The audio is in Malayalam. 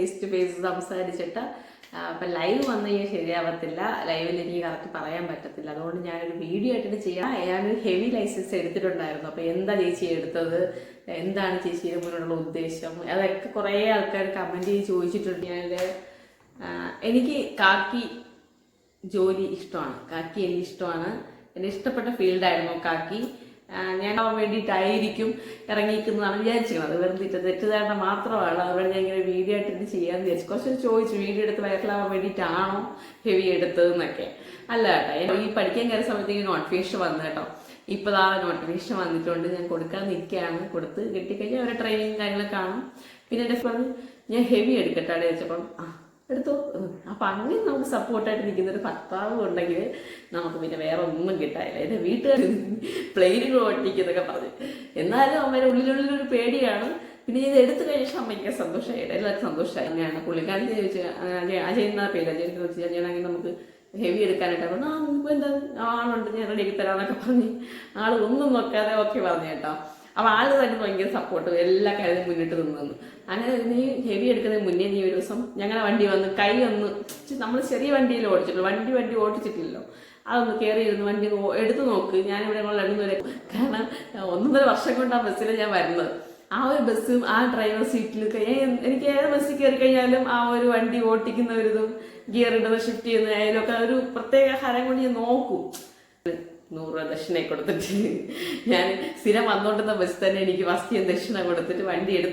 ഫേസ് ടു ഫേസ് സംസാരിച്ചിട്ട് അപ്പം ലൈവ് വന്നു കഴിഞ്ഞാൽ ശരിയാവത്തില്ല, ലൈവിൽ എനിക്ക് കറക്റ്റ് പറയാൻ പറ്റത്തില്ല. അതുകൊണ്ട് ഞാനൊരു വീഡിയോ ആയിട്ട് ചെയ്യാം. ഞാനൊരു ഹെവി ലൈസൻസ് എടുത്തിട്ടുണ്ടായിരുന്നു. അപ്പോൾ എന്താ ചേച്ചി എടുത്തത്, എന്താണ് ചേച്ചിയുടെ മുന്നിലുള്ള ഉദ്ദേശം, അതൊക്കെ കുറേ ആൾക്കാർ കമൻറ്റ് ചെയ്ത് ചോദിച്ചിട്ടുണ്ട്. എനിക്ക് കാക്കി ജോലി ഇഷ്ടമാണ്, കാക്കി എനിക്ക് ഇഷ്ടമാണ്, എൻ്റെ ഇഷ്ടപ്പെട്ട ഫീൽഡായിരുന്നു കാക്കി. ഞാൻ അവൻ വേണ്ടിയിട്ടായിരിക്കും ഇറങ്ങിയിരിക്കുന്നതാണ് വിചാരിച്ചിരുന്നത്. വെറുതെ തെറ്റിദ്ധാരണ മാത്രമാണ്. അതുകൊണ്ട് ഞാൻ ഇങ്ങനെ വീഡിയോ ആയിട്ട് ചെയ്യാമെന്ന് വിചാരിച്ചു. കുറച്ചൊരു ചോദിച്ചു, വീഡിയോ എടുത്ത് വൈറലാവാൻ വേണ്ടിയിട്ടാണോ ഹെവി എടുത്തതെന്നൊക്കെ. അല്ല കേട്ടോ, ഈ പഠിക്കാൻ കയറിയ സമയത്തേക്ക് നോട്ടിഫിക്കേഷൻ വന്നു കേട്ടോ. ഇപ്പോൾ ആ നോട്ടിഫിക്കേഷൻ വന്നിട്ടുണ്ട്, ഞാൻ കൊടുക്കാൻ നിൽക്കുകയാണ്. കൊടുത്ത് കിട്ടിക്കഴിഞ്ഞാൽ അവരുടെ ട്രെയിനിങ് കാര്യങ്ങളൊക്കെ കാണും. പിന്നെ എൻ്റെ പറഞ്ഞു ഞാൻ ഹെവി എടുക്കട്ടെ ചോദിച്ചപ്പം എടുത്തോ. അപ്പം അങ്ങനെ നമുക്ക് സപ്പോർട്ടായിട്ട് നിൽക്കുന്നൊരു ഭർത്താവ് ഉണ്ടെങ്കിൽ നമുക്ക് പിന്നെ വേറെ ഒന്നും കിട്ടാനില്ല. എൻ്റെ വീട്ടുകാർ പ്ലെയിനിൽ ഓട്ടിക്കുന്നൊക്കെ പറഞ്ഞു. എന്നാലും അമ്മയുടെ ഉള്ളിലുള്ളൊരു പേടിയാണ്. പിന്നെ ഇത് എടുത്തു കഴിഞ്ഞാൽ അമ്മയ്ക്ക് സന്തോഷമായിട്ട് എല്ലാവർക്കും സന്തോഷമായി. അങ്ങനെയാണ് പുള്ളിക്കാരൻ ചോദിച്ചാൽ അജയ് പേര് അജയൻ ചോദിച്ചാൽ ഞാനാണെങ്കിൽ നമുക്ക് ഹെവി എടുക്കാനായിട്ട് പറഞ്ഞു. ഇപ്പോൾ എന്താ ആളുണ്ട്, ഞാൻ റെഡിയാക്കി തരാമെന്നൊക്കെ പറഞ്ഞ് ആൾ ഒന്നും നോക്കാതെ ഓക്കെ പറഞ്ഞു കേട്ടോ. അപ്പോൾ ആൾ തന്നെ ഭയങ്കര സപ്പോർട്ട്, എല്ലാ കാര്യത്തിലും മുന്നിട്ട് നിന്നു. അങ്ങനെ നീ ഹെവി എടുക്കുന്നതിന് മുന്നേ നീ ഒരു ദിവസം ഞങ്ങളുടെ വണ്ടി വന്ന് കൈ ഒന്ന്, നമ്മൾ ചെറിയ വണ്ടിയിൽ ഓടിച്ചിട്ടുള്ളൂ, വണ്ടി ഓടിച്ചിട്ടില്ലല്ലോ, അതൊന്ന് കയറി ഇരുന്ന് വണ്ടി എടുത്തു നോക്ക്. ഞാനിവിടെ രണ്ടുപേരെ, കാരണം 1.5 വർഷം കൊണ്ട് ആ ബസ്സിൽ ഞാൻ വരുന്നത്. ആ ഒരു ബസ്സും ആ ഡ്രൈവർ സീറ്റിലൊക്കെ എനിക്ക് ഏത് ബസ്സിൽ കയറി കഴിഞ്ഞാലും ആ ഒരു വണ്ടി ഓട്ടിക്കുന്നവരിതും ഗിയർ ഇടുന്നത് ഷിഫ്റ്റ് ചെയ്യുന്നതായാലും ഒക്കെ ഒരു പ്രത്യേക ഹരം കൊണ്ട് ഞാൻ നോക്കും. 100 രൂപ ദക്ഷിണ കൊടുത്തിട്ട് ഞാൻ സ്ഥിരം വന്നോണ്ടുന്ന ബസ് തന്നെ എനിക്ക് ഫസ്റ്റ് ഞാൻ ദക്ഷിണ കൊടുത്തിട്ട് വണ്ടി എടുത്ത്